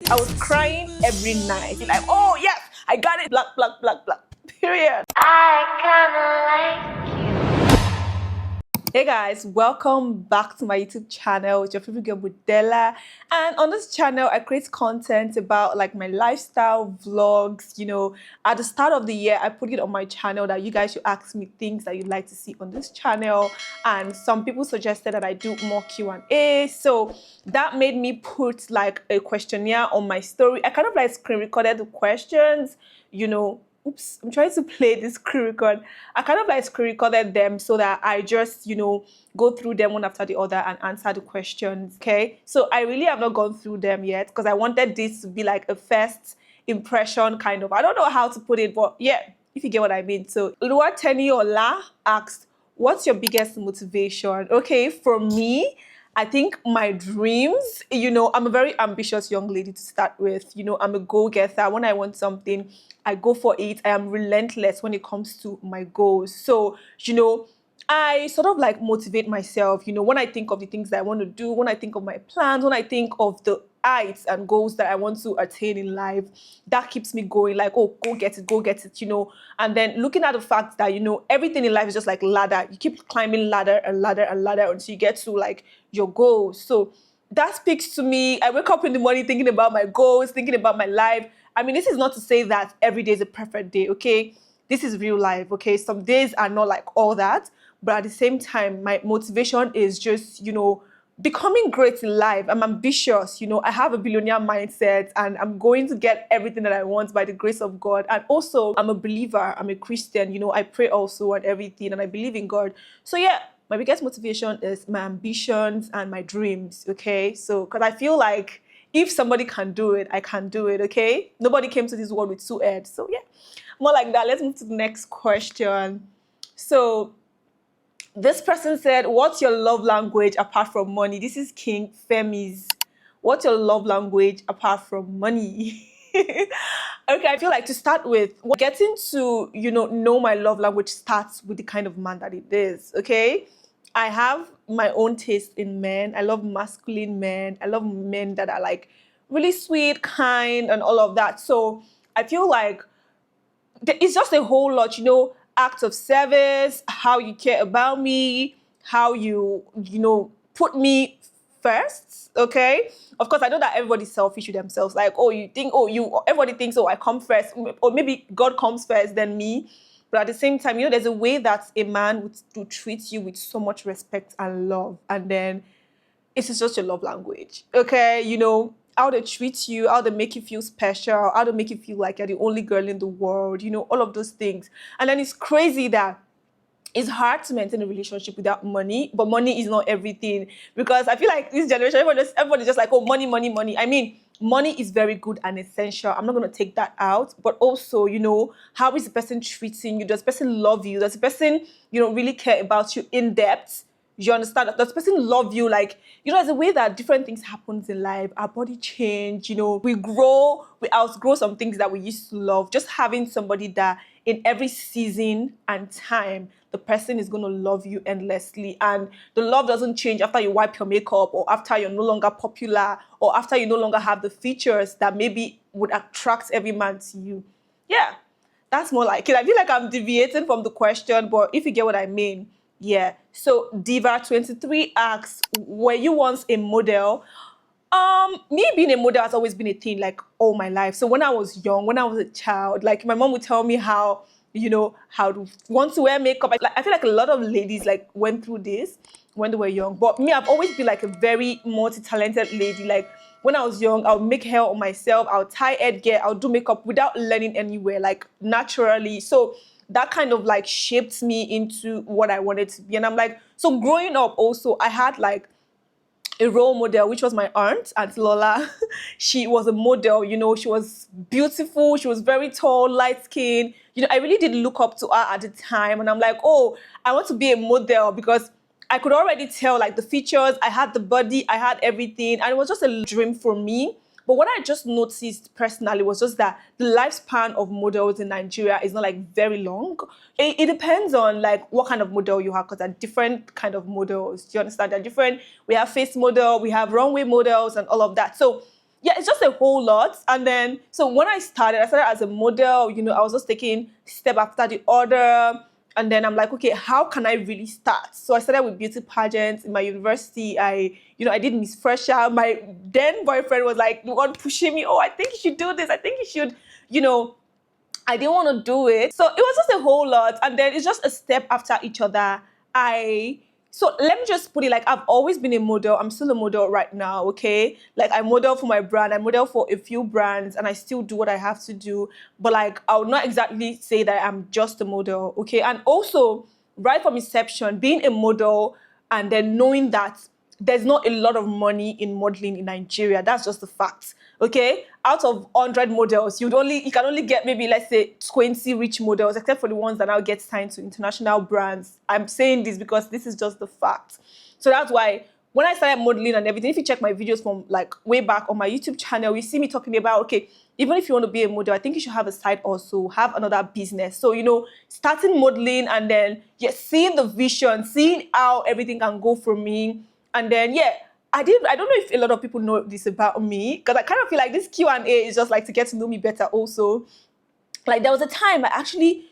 I was crying every night. Like, oh yes, I got it. Black, black, black, black. Period. I kinda like you. Hey guys, welcome back to my YouTube channel. It's your favorite girl Modella, and on this channel I create content about like my lifestyle vlogs. At the start of the year I put it on my channel that you guys should ask me things that you'd like to see on this channel, and some people suggested that I do more Q&A, so that made me put like a questionnaire on my story. I kind of like screen recorded the questions. Oops, I'm trying to play this screen record. I kind of like screen recorded them so that I just, go through them one after the other and answer the questions, okay? So I really have not gone through them yet because I wanted this to be like a first impression kind of. I don't know how to put it, but yeah, if you get what I mean. So Luateniola asked, what's your biggest motivation? Okay, for me, I think my dreams, I'm a very ambitious young lady to start with. I'm a go-getter. When I want something, I go for it. I am relentless when it comes to my goals. So, I sort of like motivate myself, when I think of the things that I want to do, when I think of my plans, when I think of the heights and goals that I want to attain in life, that keeps me going like, oh, go get it. And then looking at the fact that, everything in life is just like ladder. You keep climbing ladder and ladder and ladder until you get to like your goals. So that speaks to me. I wake up in the morning thinking about my goals, thinking about my life. I mean, this is not to say that every day is a perfect day, okay? This is real life, okay? Some days are not like all that. But at the same time, my motivation is just, becoming great in life. I'm ambitious, I have a billionaire mindset and I'm going to get everything that I want by the grace of God. And also, I'm a believer, I'm a Christian, I pray also and everything and I believe in God. So yeah, my biggest motivation is my ambitions and my dreams, okay? So, because I feel like if somebody can do it, I can do it, okay? Nobody came to this world with two heads. So yeah, more like that. Let's move to the next question. So, this person said, what's your love language apart from money? This is King Femi's. What's your love language apart from money? Okay, I feel like to start with, getting to, know my love language starts with the kind of man that it is, okay? I have my own taste in men. I love masculine men. I love men that are like really sweet, kind, and all of that. So I feel like it's just a whole lot, act of service, how you care about me, how you put me first, okay? Of course, I know that everybody's selfish with themselves. Like, everybody thinks, I come first, or maybe God comes first, then me. But at the same time, there's a way that a man would treat you with so much respect and love. And then it's just your love language, okay? How they treat you, how they make you feel special, how they make you feel like you're the only girl in the world, all of those things. And then it's crazy that it's hard to maintain a relationship without money, but money is not everything. Because I feel like this generation, everybody's just like, oh, money, money, money. I mean, money is very good and essential. I'm not going to take that out. But also, how is the person treating you? Does the person love you? Does the person, really care about you in depth? You understand? Does the person love you? Like, there's a way that different things happens in life. Our body change, we grow, we outgrow some things that we used to love. Just having somebody that in every season and time, the person is going to love you endlessly. And the love doesn't change after you wipe your makeup or after you're no longer popular or after you no longer have the features that maybe would attract every man to you. Yeah, that's more like it. I feel like I'm deviating from the question, but if you get what I mean. Yeah. So Diva23 asks, were you once a model? Me being a model has always been a thing like all my life. So when I was young, when I was a child, like my mom would tell me how to want to wear makeup. I feel like a lot of ladies like went through this when they were young. But me, I've always been like a very multi-talented lady. Like when I was young, I'll make hair on myself, I'll tie headgear, I'll do makeup without learning anywhere, like naturally. So that kind of like shaped me into what I wanted to be. And I'm like, so growing up also, I had like a role model, which was my Aunt Lola. She was a model, she was beautiful. She was very tall, light skinned. I really did look up to her at the time. And I'm like, oh, I want to be a model because I could already tell like the features. I had the body, I had everything. And it was just a dream for me. But what I just noticed personally was just that the lifespan of models in Nigeria is not like very long. It depends on like what kind of model you have, because there are different kind of models. Do you understand? They're different. We have face model, we have runway models and all of that. So yeah, it's just a whole lot. And then, so when I started as a model, I was just taking step after the other. And then I'm like, okay, how can I really start? So I started with beauty pageants in my university. I did Miss Fresher. My then boyfriend was like the one pushing me. Oh, I think you should do this. I think you should, I didn't want to do it. So it was just a whole lot. And then it's just a step after each other. So let me just put it like, I've always been a model. I'm still a model right now, okay? Like, I model for my brand. I model for a few brands, and I still do what I have to do. But like, I would not exactly say that I'm just a model, okay? And also, right from inception, being a model and then knowing that there's not a lot of money in modeling in Nigeria. That's just the fact, okay? Out of 100 models, you can only get maybe, let's say, 20 rich models, except for the ones that now get signed to international brands. I'm saying this because this is just the fact. So that's why when I started modeling and everything, if you check my videos from like way back on my YouTube channel, you see me talking about, okay, even if you want to be a model, I think you should have a side also, have another business. So, starting modeling and then, seeing the vision, seeing how everything can go for me. And then, I don't know if a lot of people know this about me, because I kind of feel like this Q&A is just like to get to know me better also. Like, there was a time I actually,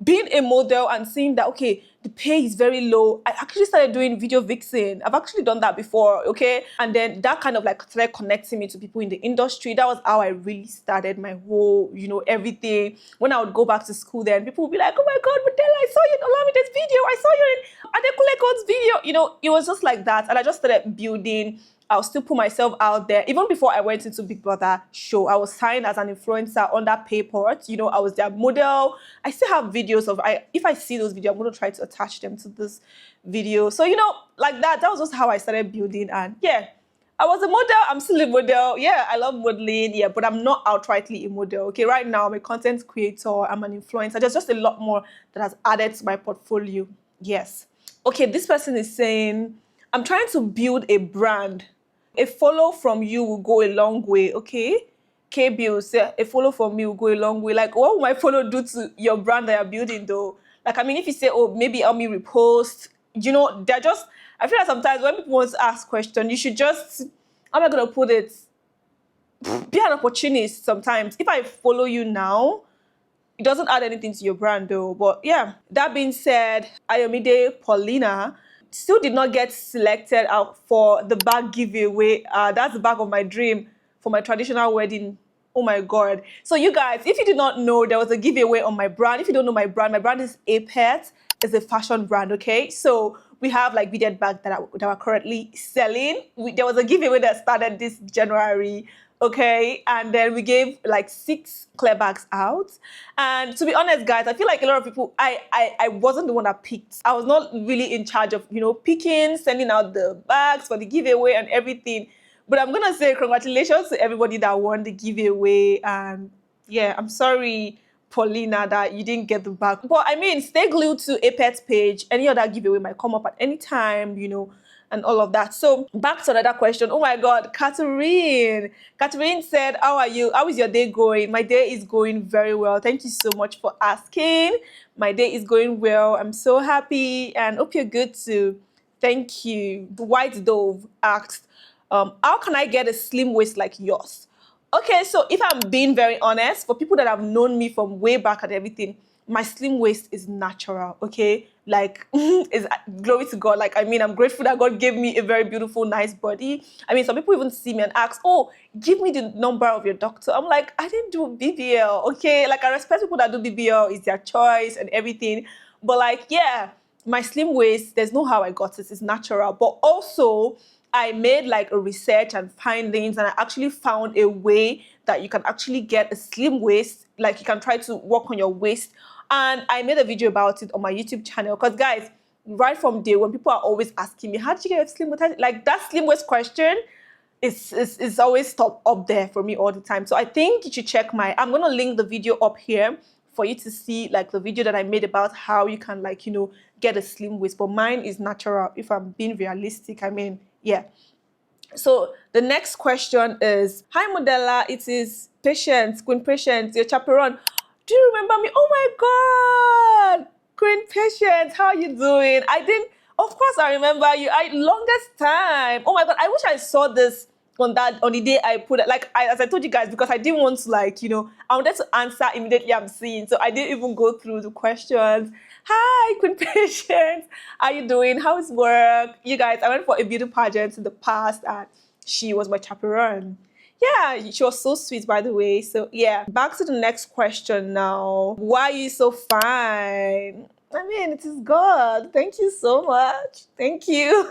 being a model and seeing that, okay, the pay is very low, I actually started doing video vixen. I've actually done that before, okay? And then that kind of like started connecting me to people in the industry. That was how I really started my whole, everything. When I would go back to school then, people would be like, oh my God, Modella, I saw you in Olamide's video. I saw you in Adekunle video. It was just like that. And I just started building. I'll still put myself out there. Even before I went into Big Brother show, I was signed as an influencer under Payport. I was their model. I still have videos of, if I see those videos, I'm going to try to attach them to this video. So, like that was just how I started building. And I was a model. I'm still a model. Yeah, I love modeling. Yeah, but I'm not outrightly a model. Okay, right now I'm a content creator. I'm an influencer. There's just a lot more that has added to my portfolio. Yes. Okay, this person is saying, I'm trying to build a brand. A follow from you will go a long way, okay? K-Bill said, a follow from me will go a long way. Like, what will my follow do to your brand that you're building, though? Like, I mean, if you say, oh, maybe help me repost, they're just, I feel like sometimes when people want to ask questions, you should just, how am I going to put it? Be an opportunist sometimes. If I follow you now, it doesn't add anything to your brand, though. But yeah, that being said, Ayomide Paulina still did not get selected out for the bag giveaway. That's the bag of my dream for my traditional wedding. Oh my God. So you guys, if you did not know, there was a giveaway on my brand. If you don't know my brand is Apet. It's a fashion brand, okay? So we have like beaded bags that are currently selling. There was a giveaway that started this January. Okay, and then we gave like 6 clear bags out. And to be honest, guys, I feel like a lot of people, I wasn't the one that picked. I was not really in charge of, picking, sending out the bags for the giveaway and everything. But I'm going to say congratulations to everybody that won the giveaway. And yeah, I'm sorry, Paulina, that you didn't get the bag. But I mean, stay glued to Apet's page. Any other giveaway might come up at any time, and all of that. So back to another question. Oh my God, Catherine. Catherine said, how are you? How is your day going? My day is going very well. Thank you so much for asking. My day is going well. I'm so happy and hope you're good too. Thank you. White Dove asked, how can I get a slim waist like yours? Okay, so if I'm being very honest, for people that have known me from way back and everything, my slim waist is natural, okay? Like, is glory to God. Like, I mean, I'm grateful that God gave me a very beautiful, nice body. I mean, some people even see me and ask, oh, give me the number of your doctor. I'm like, I didn't do BBL, okay? Like, I respect people that do BBL. It's their choice and everything. But like, yeah, my slim waist, there's no how I got it. It's natural. But also, I made like a research and findings, and I actually found a way that you can actually get a slim waist. Like, you can try to work on your waist. And I made a video about it on my YouTube channel. Because guys, right from day one, people are always asking me, how did you get a slim waist? Like, that slim waist question is always top up there for me all the time. So I think you should check I'm going to link the video up here for you to see like the video that I made about how you can like, get a slim waist. But mine is natural, if I'm being realistic. I mean, yeah. So the next question is, hi Modella, it is Patience, Queen Patience, your chaperone. Do you remember me? Oh my God, Queen Patience, how are you doing? Of course I remember you. Longest time. Oh my God, I wish I saw this on the day I put it, like as I told you guys, because I didn't want to, like, I wanted to answer immediately I'm seeing. So I didn't even go through the questions. Hi, Queen Patience. How you doing? How's work? You guys, I went for a beauty pageant in the past and she was my chaperone. Yeah, she was so sweet, by the way. So yeah, back to the next question now. Why are you so fine? I mean, it is God. Thank you so much. Thank you.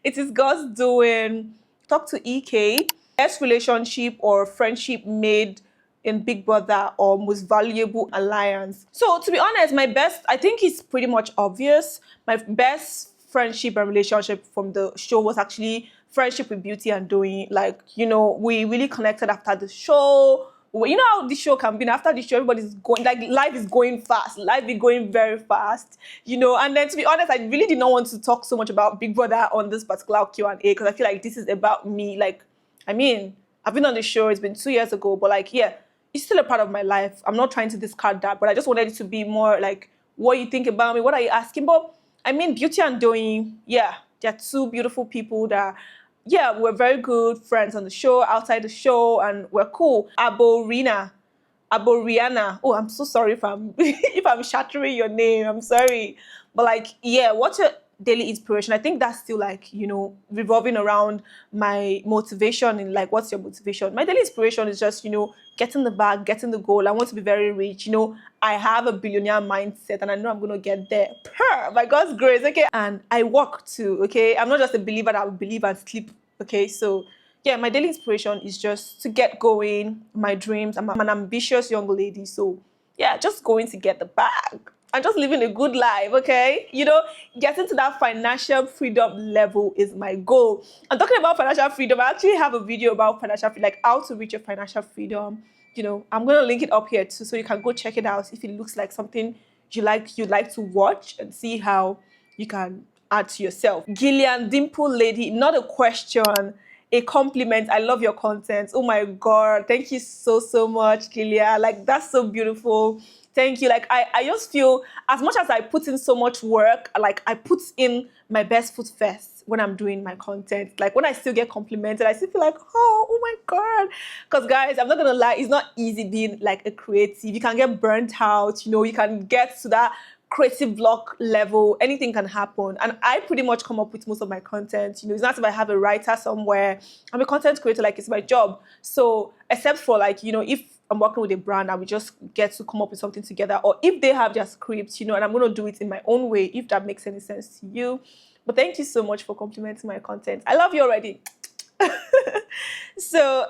It is God's doing. Talk to EK. Best relationship or friendship made in Big Brother or most valuable alliance. So to be honest, my best, I think it's pretty much obvious. My best friendship and relationship from the show was actually friendship with Beauty and Doing. Like, we really connected after the show. You know how the show can be. After the show, everybody's going, like, life is going fast. Life is going very fast, And then, to be honest, I really did not want to talk so much about Big Brother on this particular Q&A because I feel like this is about me. Like, I mean, I've been on the show. It's been 2 years ago, but like, yeah, it's still a part of my life. I'm not trying to discard that, but I just wanted it to be more like what you think about me. What are you asking? But I mean, Beauty and Doing, yeah, they're two beautiful people that, yeah, we're very good friends on the show, outside the show, and we're cool. Rihanna. Oh, I'm so sorry if I'm if I'm shattering your name. I'm sorry, but like, yeah, what's your daily inspiration? I think that's still like revolving around my motivation. In like, what's your motivation? My daily inspiration is just getting the bag, getting the goal. I want to be very rich. I have a billionaire mindset, and I know I'm gonna get there. By God's grace, okay. And I work too, okay. I'm not just a believer that will believe and sleep, okay. So yeah, my daily inspiration is just to get going, my dreams. I'm an ambitious young lady, so yeah, just going to get the bag and just living a good life, okay? Getting to that financial freedom level is my goal. I'm talking about financial freedom. I actually have a video about financial freedom, like how to reach your financial freedom. I'm going to link it up here too, so you can go check it out if it looks like something you'd like to watch and see how you can add to yourself. Gillian Dimple Lady, not a question, a compliment. I love your content. Oh my God. Thank you so, so much, Gillian. Like, that's so beautiful. Thank you. Like, I just feel as much as I put in so much work, like I put in my best foot first when I'm doing my content. Like when I still get complimented, I still feel like, oh my God. Because guys, I'm not going to lie, it's not easy being like a creative. You can get burnt out, you can get to that creative block level. Anything can happen. And I pretty much come up with most of my content. It's not as if I have a writer somewhere. I'm a content creator, like it's my job. So except for like, if I'm working with a brand, I will just get to come up with something together. Or if they have their scripts, and I'm going to do it in my own way, if that makes any sense to you. But thank you so much for complimenting my content. I love you already. So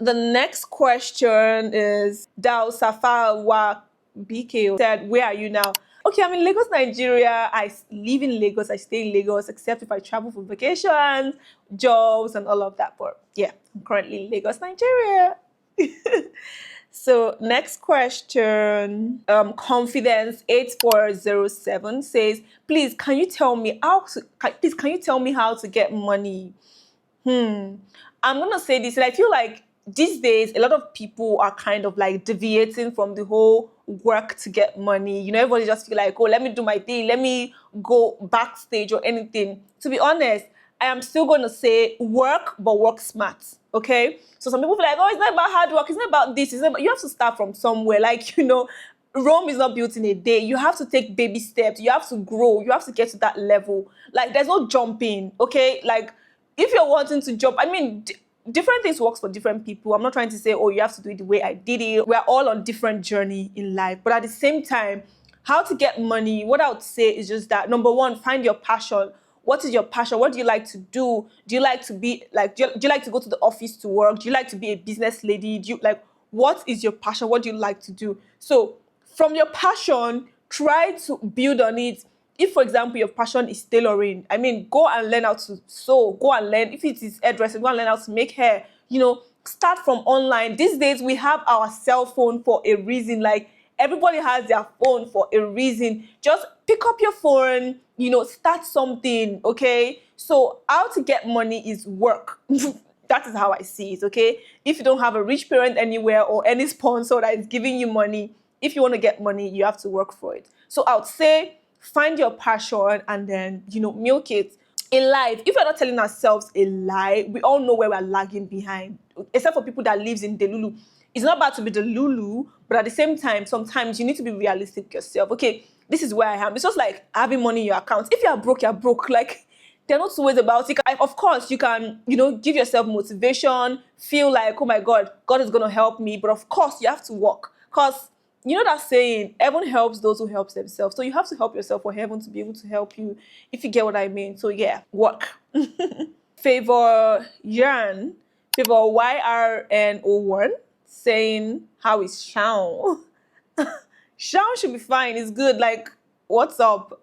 the next question is Dao Safawa BK said, where are you now? Okay, I'm in Lagos, Nigeria. I live in Lagos. I stay in Lagos, except if I travel for vacations, jobs, and all of that. But yeah, I'm currently in Lagos, Nigeria. So next question, confidence 8407 says, please can you tell me how to get money? I'm gonna say this, and I feel like these days a lot of people are kind of like deviating from the whole work to get money. Everybody just feel like, oh, let me do my thing, let me go backstage or anything. To be honest, I am still going to say work, but work smart, okay? So some people feel like, oh, it's not about hard work, it's not about this, you have to start from somewhere. Like, Rome is not built in a day. You have to take baby steps. You have to grow. You have to get to that level. Like, there's no jumping, okay? Like, if you're wanting to jump, I mean, different things works for different people. I'm not trying to say, oh, you have to do it the way I did it. We're all on different journey in life. But at the same time, how to get money, what I would say is just that, number one, find your passion. What is your passion? What do you like to do? Do you like to be like, do you like to go to the office to work? Do you like to be a business lady? What is your passion? What do you like to do? So from your passion, try to build on it. If, for example, your passion is tailoring, I mean, go and learn how to sew. Go and learn. If it is hairdressing, go and learn how to make hair. Start from online. These days, we have our cell phone for a reason. Like, everybody has their phone for a reason. Just pick up your phone, start something, okay? So how to get money is work. That is how I see it, okay? If you don't have a rich parent anywhere or any sponsor that is giving you money, if you want to get money, you have to work for it. So I would say, find your passion and then, milk it. in life, if we're not telling ourselves a lie, we all know where we're lagging behind. Except for people that lives in Delulu. It's not bad to be the Lulu, but at the same time, sometimes you need to be realistic yourself. Okay, this is where I am. It's just like having money in your account. If you're broke, you're broke. Like, they're not always about it. Of course, you can, give yourself motivation, feel like, oh my God, God is going to help me. But of course, you have to work. Because, you know that saying, heaven helps those who help themselves. So you have to help yourself for heaven to be able to help you, if you get what I mean. So yeah, work. Favor Yarn, Favor YRNO1, saying, how is Shaun? Shaun should be fine. It's good. Like, what's up?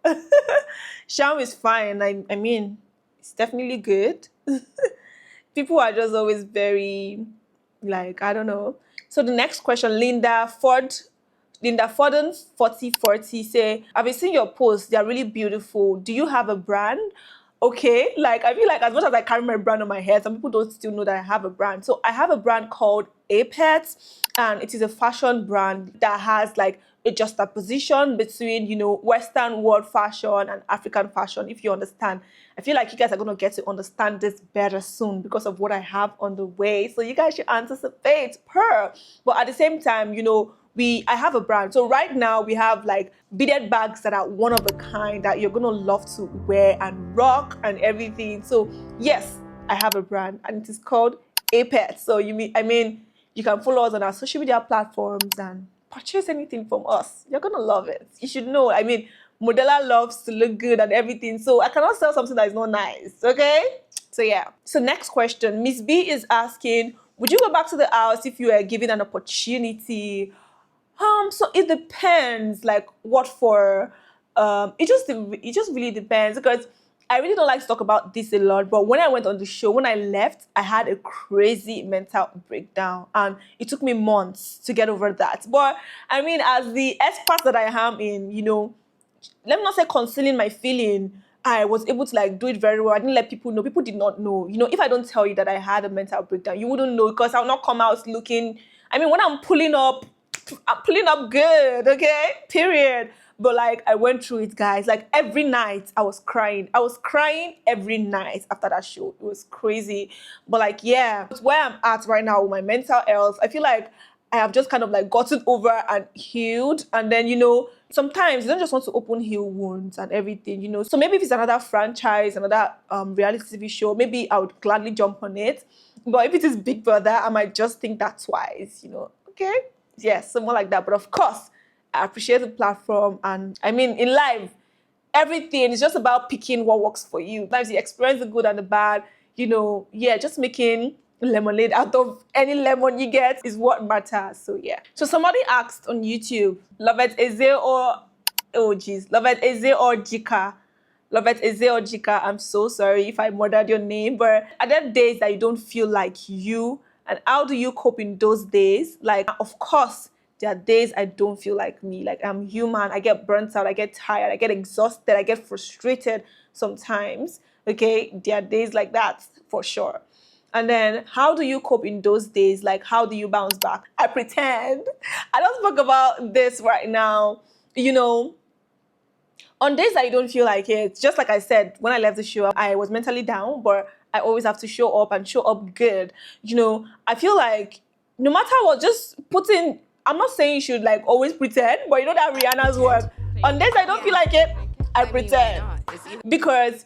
Shaun is fine. I mean, it's definitely good. People are just always very, like, I don't know. So the next question, Linda Forden 4040 say, I've been seeing your posts. They're really beautiful. Do you have a brand? Okay, like, I feel like as much as I carry my brand on my head, some people don't still know that I have a brand. So I have a brand called Apets, and it is a fashion brand that has like a juxtaposition between, Western world fashion and African fashion, if you understand. I feel like you guys are going to get to understand this better soon because of what I have on the way. So you guys should anticipate But at the same time, I have a brand. So right now we have like beaded bags that are one of a kind that you're going to love to wear and rock and everything. So yes, I have a brand and it is called Apets. So you can follow us on our social media platforms and purchase anything from us. You're going to love it. You should know. Modella loves to look good and everything. So I cannot sell something that is not nice. Okay? So yeah. So next question. Miss B is asking, would you go back to the house if you were given an opportunity? So it depends, like what for. It just really depends, because I really don't like to talk about this a lot. But when I went on the show, when I left, I had a crazy mental breakdown, and it took me months to get over that. But as the expert that I am in, let me not say concealing my feeling, I was able to like do it very well. I didn't let people know. People did not know. If I don't tell you that I had a mental breakdown, you wouldn't know, because I'll not come out looking. When I'm pulling up good, okay? Period. But like, I went through it, guys. Like, every night I was crying. I was crying every night after that show. It was crazy. But like, yeah, where I'm at right now with my mental health, I feel like I have just kind of like gotten over and healed. And then, sometimes you don't just want to open heal wounds and everything, So maybe if it's another franchise, another reality TV show, maybe I would gladly jump on it. But if it is Big Brother, I might just think that twice, Okay? Yes, somewhere like that. But of course, I appreciate the platform. And in life, everything is just about picking what works for you. Sometimes you experience the good and the bad, just making lemonade out of any lemon you get is what matters. So yeah. So somebody asked on YouTube, Lovett Eze or Jika. Lovett Eze or Jika, I'm so sorry if I murdered your name, but are there days that you don't feel like you? And how do you cope in those days? Like, of course, there are days I don't feel like me. Like, I'm human. I get burnt out. I get tired. I get exhausted. I get frustrated sometimes. Okay? There are days like that, for sure. And then, how do you cope in those days? Like, how do you bounce back? I pretend. I don't talk about this right now. On days that you don't feel like it, just like I said, when I left the show, I was mentally down, but I always have to show up and show up good. I feel like no matter what, just I'm not saying you should like always pretend, but that Rihanna's work. On days I don't feel like it, I pretend. Because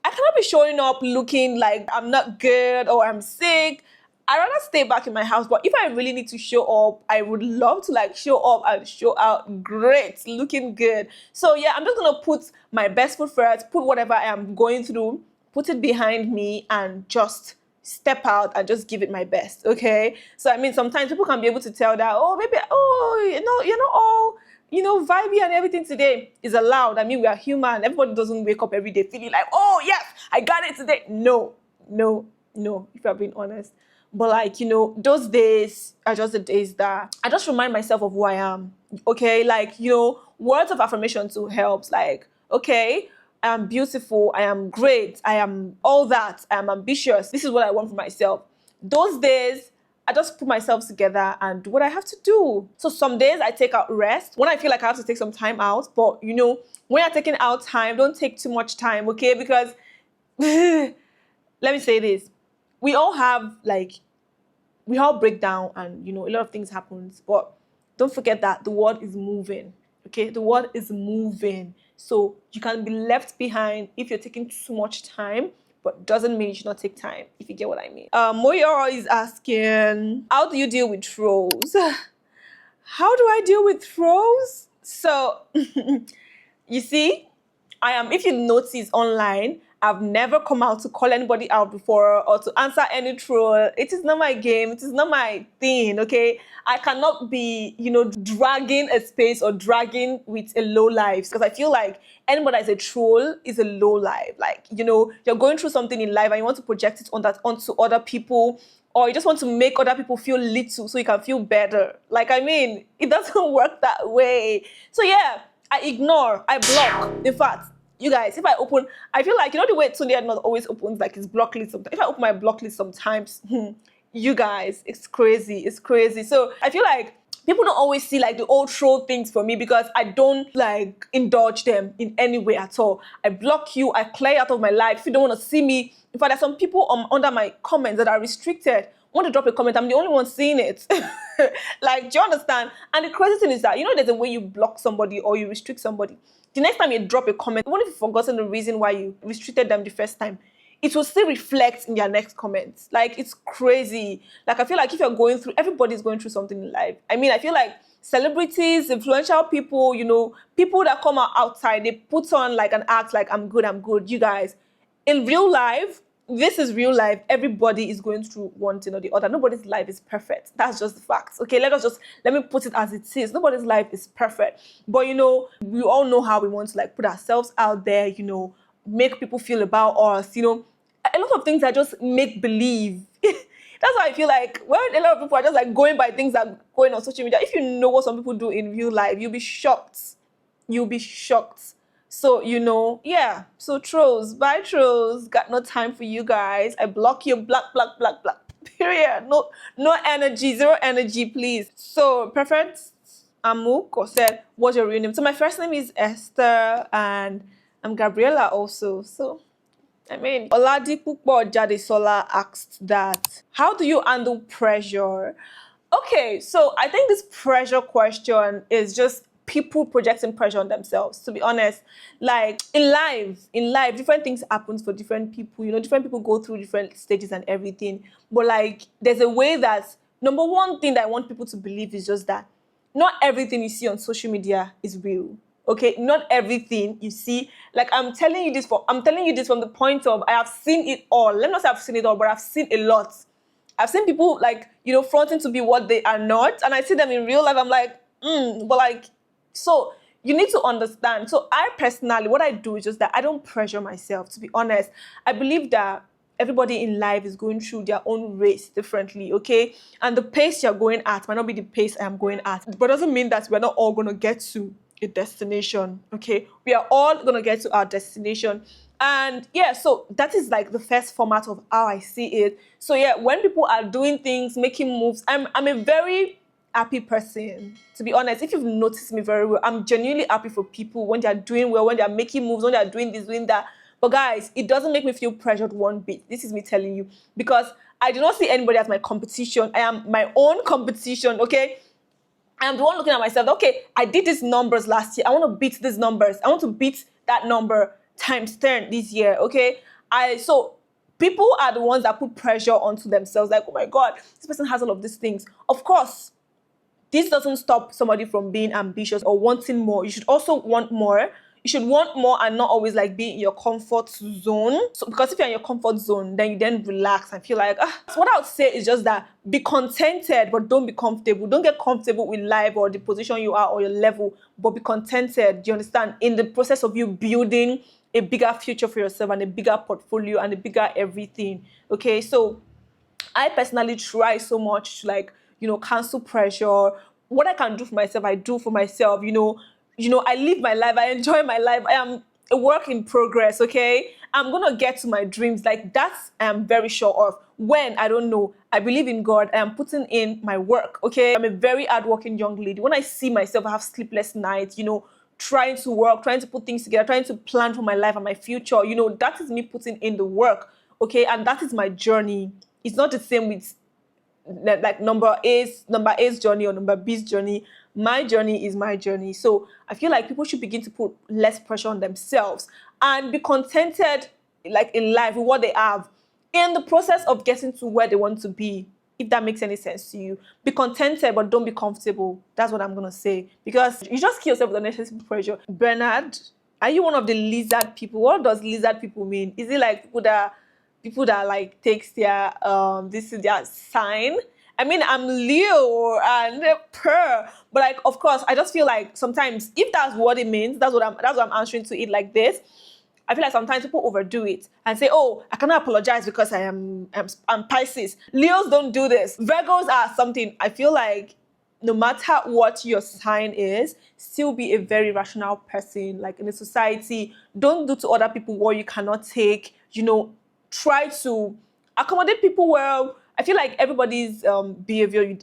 I cannot be showing up looking like I'm not good or I'm sick. I'd rather stay back in my house. But if I really need to show up, I would love to like show up and show out great, looking good. So yeah, I'm just going to put my best foot first, put whatever I am going through, put it behind me, and just step out and just give it my best, okay? So sometimes people can be able to tell that, you're not all, vibey and everything today is allowed. We are human. Everybody doesn't wake up every day feeling like, oh yes, I got it today. No, if you're being honest. But like, those days are just the days that I just remind myself of who I am, okay? Like, words of affirmation too helps. Like, okay, I am beautiful, I am great, I am all that, I am ambitious. This is what I want for myself. Those days, I just put myself together and do what I have to do. So some days I take out rest when I feel like I have to take some time out. But when you're taking out time, don't take too much time, okay? Because let me say this. We all have we all break down and a lot of things happens, but don't forget that the world is moving. Okay, the world is moving. So you can be left behind if you're taking too much time, but doesn't mean you should not take time, if you get what I mean. Moyo is asking, how do you deal with trolls? How do I deal with trolls? So you see, if you notice online, I've never come out to call anybody out before or to answer any troll. It is not my game. It is not my thing, okay? I cannot be, dragging a space or dragging with a low life, because I feel like anybody that is a troll is a low life. Like, you're going through something in life and you want to project it onto other people, or you just want to make other people feel little so you can feel better. Like, it doesn't work that way. So yeah, I ignore, I block. In fact, you guys, if I open, I feel like, the way Zodiac not always opens like his block list sometimes. If I open my block list sometimes, you guys, it's crazy. It's crazy. So I feel like people don't always see like the old troll things for me, because I don't like indulge them in any way at all. I block you, I clear you out of my life. If you don't want to see me, in fact, there's some people under my comments that are restricted. Want to drop a comment, I'm the only one seeing it. Like, do you understand? And the crazy thing is that, there's a way you block somebody or you restrict somebody. The next time you drop a comment, even if you've forgotten the reason why you restricted them the first time, it will still reflect in their next comments. Like, it's crazy. Like, I feel like if you're going through, everybody's going through something in life. I feel like celebrities, influential people, people that come out outside, they put on like an act like, I'm good. You guys, in real life, this is real life. Everybody is going through one thing or the other. Nobody's life is perfect. That's just the facts. Okay, let me put it as it is. Nobody's life is perfect. But we all know how we want to like put ourselves out there, make people feel about us, a lot of things are just make believe. That's why I feel like when a lot of people are just like going by things that are going on social media, if you know what some people do in real life, you'll be shocked. You'll be shocked. So, yeah. So trolls, bye trolls. Got no time for you guys. I block you, block. Period. No energy, zero energy, please. So, Preference Amuk said, what's your real name? So my first name is Esther and I'm Gabriella also. So, Oladipupo Jadesola asked that, how do you handle pressure? Okay, so I think this pressure question is just people projecting pressure on themselves, to be honest. Like, in life, different things happen for different people. Different people go through different stages and everything. But, like, there's a way that, number one thing that I want people to believe is just that not everything you see on social media is real. Okay, not everything you see. Like, I'm telling you this from the point of, I have seen it all. Let me not say I've seen it all, but I've seen a lot. I've seen people, like, fronting to be what they are not. And I see them in real life. I'm like, but like, so you need to understand. So I personally, what I do is just that I don't pressure myself, to be honest. I believe that everybody in life is going through their own race differently, okay? And the pace you're going at might not be the pace I am going at. But doesn't mean that we're not all going to get to a destination, okay? We are all going to get to our destination. And yeah, so that is like the first format of how I see it. So yeah, when people are doing things, making moves, I'm a very happy person, to be honest. If you've noticed me very well, I'm genuinely happy for people when they're doing well, when they're making moves, when they're doing this, doing that. But guys, it doesn't make me feel pressured one bit. This is me telling you, because I do not see anybody as my competition. I am my own competition, okay? I am the one looking at myself. Okay, I did these numbers last year. I want to beat these numbers. I want to beat that number times 10 this year, okay? So people are the ones that put pressure onto themselves. Like, oh my God, this person has all of these things. Of course, this doesn't stop somebody from being ambitious or wanting more. You should also want more. You should want more and not always like be in your comfort zone. So because if you're in your comfort zone, then you then relax and feel like, So what I would say is just that be contented, but don't be comfortable. Don't get comfortable with life or the position you are or your level, but be contented. Do you understand? In the process of you building a bigger future for yourself and a bigger portfolio and a bigger everything. Okay, so I personally try so much to like, cancel pressure. What I can do for myself, I do for myself. I live my life. I enjoy my life. I am a work in progress, okay? I'm going to get to my dreams. Like, that I am very sure of. When, I don't know. I believe in God. I am putting in my work, okay? I'm a very hardworking young lady. When I see myself, I have sleepless nights, trying to work, trying to put things together, trying to plan for my life and my future. You know, that is me putting in the work, okay? And that is my journey. It's not the same with like number A's journey or number B's journey. My journey is my journey. So I feel like people should begin to put less pressure on themselves and be contented, like in life, with what they have in the process of getting to where they want to be. If that makes any sense to you, be contented, but don't be comfortable. That's what I'm gonna say, because you just kill yourself with unnecessary pressure. Bernard, are you one of the lizard people? What does lizard people mean? Is it like people that like takes their this is their sign? I mean, I'm Leo and Per, but like, of course, I just feel like sometimes if that's what it means, that's what I'm answering to it like this. I feel like sometimes people overdo it and say, oh, I cannot apologize because I'm Pisces. Leos don't do this. Virgos are something. I feel like no matter what your sign is, still be a very rational person. Like in a society, don't do to other people what you cannot take. You know, try to accommodate people well. I feel like everybody's behavior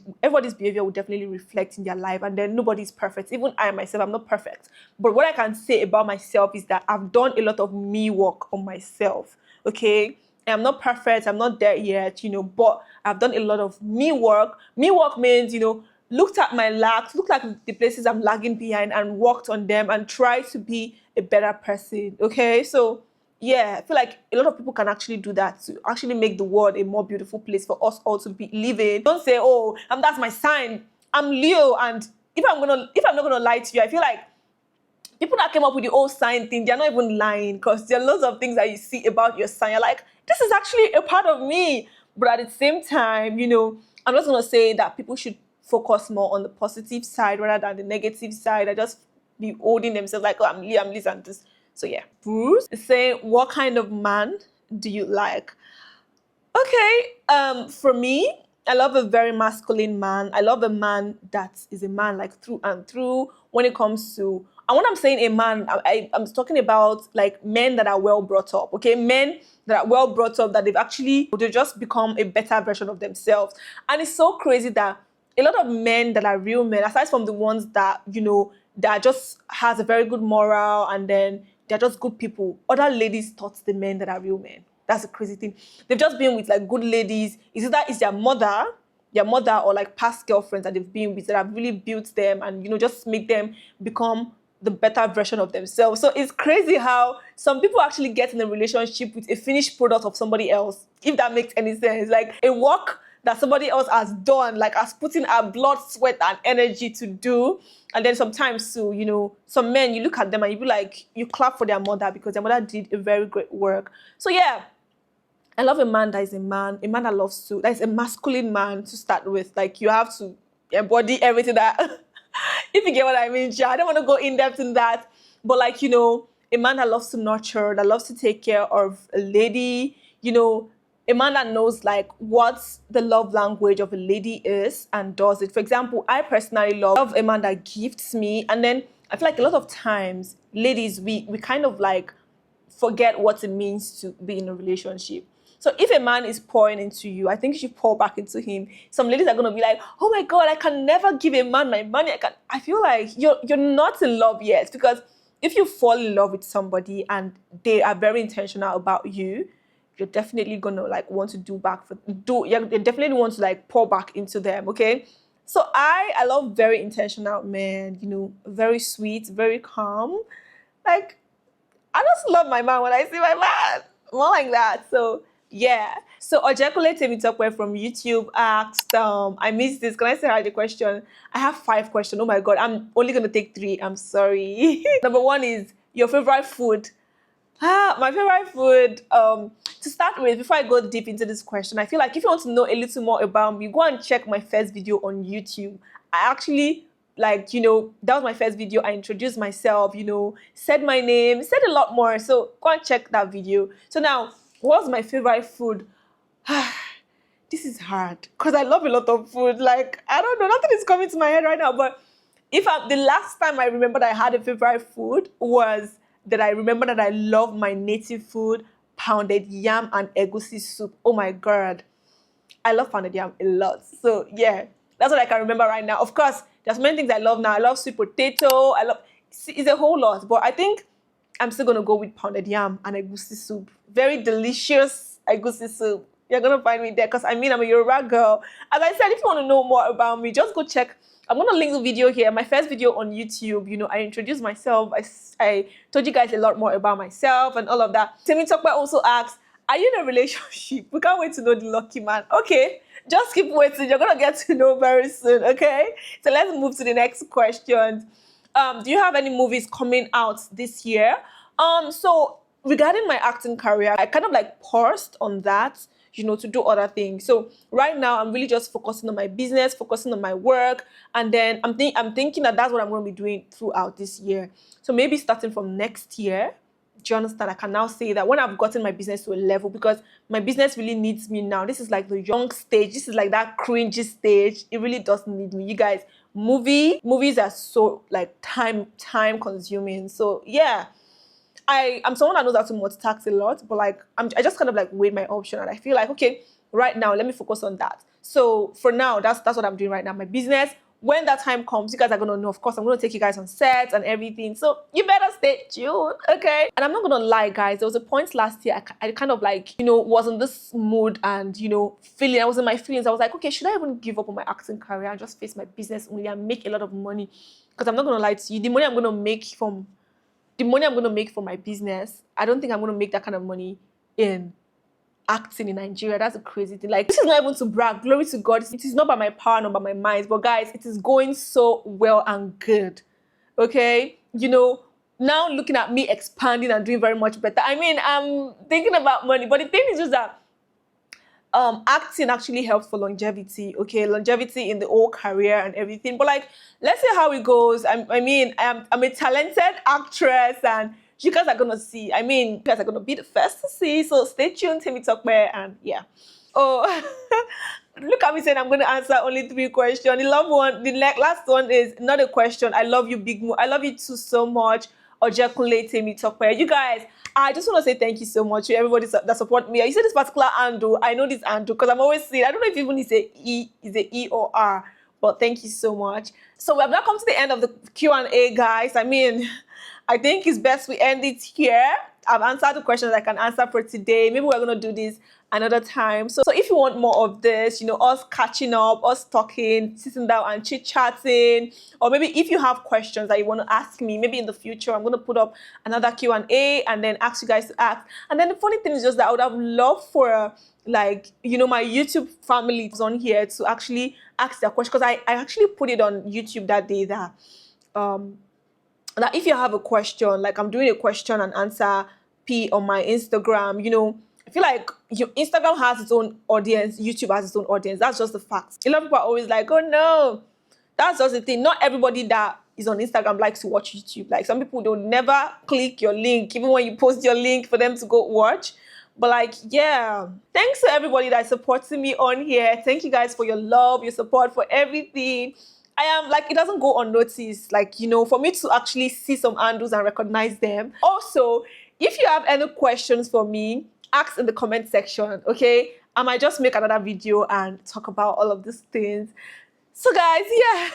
will definitely reflect in their life, and then nobody's perfect. Even I myself, I'm not perfect. But what I can say about myself is that I've done a lot of me work on myself, okay? And I'm not perfect, I'm not there yet, you know, but I've done a lot of me work. Me work means, you know, looked at my lacks, looked at the places I'm lagging behind and worked on them and tried to be a better person, okay? So yeah, I feel like a lot of people can actually do that to actually make the world a more beautiful place for us all to be living. Don't say, oh, that's my sign. I'm Leo, and if I'm not gonna lie to you, I feel like people that came up with the whole sign thing, they're not even lying, because there are lots of things that you see about your sign. You're like, this is actually a part of me. But at the same time, you know, I'm just gonna say that people should focus more on the positive side rather than the negative side. I just be holding themselves like, oh, I'm Leo, I'm this and this. So yeah, Bruce is saying, what kind of man do you like? Okay, for me, I love a very masculine man. I love a man that is a man like through and through. When it comes to, and when I'm saying a man, I'm talking about like men that are well brought up, okay? Men that are well brought up, that they just become a better version of themselves. And it's so crazy that a lot of men that are real men, aside from the ones that, you know, that just has a very good moral and then they're just good people, other ladies taught the men that are real men. That's a crazy thing. They've just been with like good ladies. Is that it's their mother or like past girlfriends that they've been with that have really built them and, you know, just make them become the better version of themselves. So it's crazy how some people actually get in a relationship with a finished product of somebody else, if that makes any sense. Like a work that somebody else has done, like has put in our blood, sweat, and energy to do. And then sometimes too, you know, some men, you look at them and you be like, you clap for their mother because their mother did a very great work. So yeah, I love a man that is a man that is a masculine man to start with. Like you have to embody everything that, if you get what I mean, I don't want to go in depth in that. But like, you know, a man that loves to nurture, that loves to take care of a lady, you know, a man that knows like what the love language of a lady is and does it. For example, I personally love a man that gifts me. And then I feel like a lot of times, ladies, we kind of like forget what it means to be in a relationship. So if a man is pouring into you, I think you should pour back into him. Some ladies are going to be like, oh my God, I can never give a man my money. I feel like you're not in love yet, because if you fall in love with somebody and they are very intentional about you, you're definitely gonna like want to you definitely want to like pour back into them, okay? So I love very intentional men, you know, very sweet, very calm. Like, I just love my man when I see my man. More like that. So yeah. So Ojakule Temitokwe from YouTube asked, I missed this. Can I say the question? I have 5 questions. Oh my God, I'm only gonna take 3. I'm sorry. Number 1 is your favorite food. My favorite food, to start with, before I go deep into this question, I feel like if you want to know a little more about me, go and check my first video on YouTube. I actually, like, you know, that was my first video. I introduced myself, you know, said my name, said a lot more. So go and check that video. So now, what's my favorite food? This is hard because I love a lot of food. Like, I don't know, nothing is coming to my head right now. But the last time I remember that I had a favorite food was that I remember that I love my native food, pounded yam and egusi soup. Oh my God. I love pounded yam a lot. So yeah, that's what I can remember right now. Of course, there's many things I love now. I love sweet potato. it's a whole lot, but I think I'm still gonna go with pounded yam and egusi soup. Very delicious egusi soup. You're gonna find me there because I mean I'm a Yoruba girl. As I said, if you want to know more about me, just go check. I'm gonna link the video here. My first video on YouTube. You know, I introduced myself. I told you guys a lot more about myself and all of that. Temi Tokwe also asked, "Are you in a relationship? We can't wait to know the lucky man." Okay, just keep waiting. You're gonna get to know very soon. Okay, so let's move to the next question. Do you have any movies coming out this year? So regarding my acting career, I kind of like paused on that, you know, to do other things. So right now, I'm really just focusing on my business, focusing on my work, and then I'm thinking that that's what I'm going to be doing throughout this year. So maybe starting from next year, do you understand? I can now say that when I've gotten my business to a level, because my business really needs me now. This is like the young stage. This is like that cringy stage. It really doesn't need me. You guys, movies are so like time consuming. So yeah. I'm someone that knows how to multitask a lot, but like I just kind of like weighed my option, and I feel like, okay, right now let me focus on that. So for now, that's what I'm doing right now. My business. When that time comes, you guys are gonna know. Of course, I'm gonna take you guys on sets and everything. So you better stay tuned, okay? And I'm not gonna lie, guys. There was a point last year I kind of like, you know, was in this mood and, you know, feeling. I was in my feelings. I was like, okay, should I even give up on my acting career and just face my business only and make a lot of money? Because I'm not gonna lie to you, the money I'm gonna make from my business, I don't think I'm going to make that kind of money in acting in Nigeria. That's a crazy thing. Like, this is not even to brag. Glory to God. It is not by my power, not by my mind. But guys, it is going so well and good. Okay? You know, now looking at me expanding and doing very much better. I mean, I'm thinking about money. But the thing is just that acting actually helps for longevity, okay? Longevity in the whole career and everything. But like, let's see how it goes. I'm a talented actress, and you guys are gonna see. I mean, you guys are gonna be the first to see. So stay tuned, Temi Tokwe, and yeah. Oh, look at me saying I'm gonna answer only 3 questions. The last one is not a question. I love you, Big Mo. I love you too so much. Ojekunle Temi Tokwe. You guys, I just want to say thank you so much to everybody that support me. You see this particular handle, I know this handle because I'm always saying, I don't know if even it's a E or R, but thank you so much. So we have now come to the end of the Q&A, guys. I mean, I think it's best we end it here. I've answered the questions I can answer for today. Maybe we're going to do this another time. So if you want more of this, you know, us catching up, us talking, sitting down and chit-chatting, or maybe if you have questions that you want to ask me, maybe in the future, I'm going to put up another Q&A and then ask you guys to ask. And then the funny thing is just that I would have loved for, like, you know, my YouTube family is on here to actually ask their question, because I actually put it on YouTube that day that if you have a question, like I'm doing a question and answer P on my Instagram, you know, I feel like Instagram has its own audience, YouTube has its own audience. That's just the fact. A lot of people are always like, oh no, that's just the thing. Not everybody that is on Instagram likes to watch YouTube. Like some people, they'll never click your link, even when you post your link for them to go watch. But like, yeah, thanks to everybody that's supporting me on here. Thank you guys for your love, your support, for everything. I am like, it doesn't go unnoticed. Like, you know, for me to actually see some handles and recognize them. Also, if you have any questions for me, ask in the comment section, okay? I might just make another video and talk about all of these things. So guys, yeah,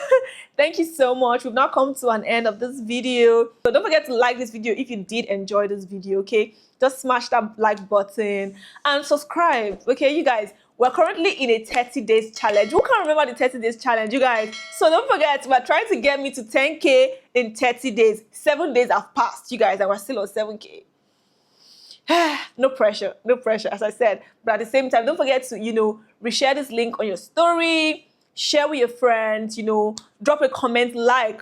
thank you so much. We've now come to an end of this video. So don't forget to like this video if you did enjoy this video, okay? Just smash that like button and subscribe, okay? You guys, we're currently in a 30 days challenge. Who can remember the 30 days challenge, you guys? So don't forget, we're trying to get me to 10K in 30 days. 7 days have passed, you guys, and we're still on 7K. No pressure, as I said. But at the same time, don't forget to, you know, reshare this link on your story, share with your friends, you know, drop a comment, like.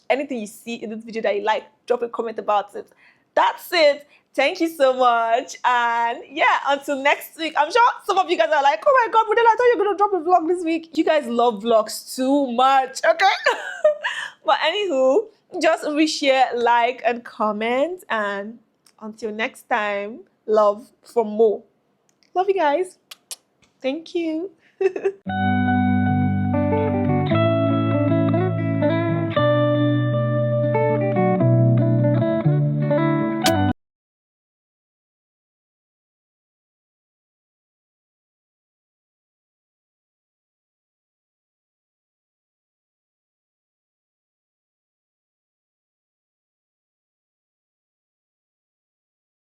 Anything you see in this video that you like, drop a comment about it. That's it. Thank you so much. And yeah, until next week. I'm sure some of you guys are like, oh my God, Modella, I thought you were going to drop a vlog this week. You guys love vlogs too much, okay? But anywho, just reshare, like, and comment. And until next time, love for more. Love you guys. Thank you.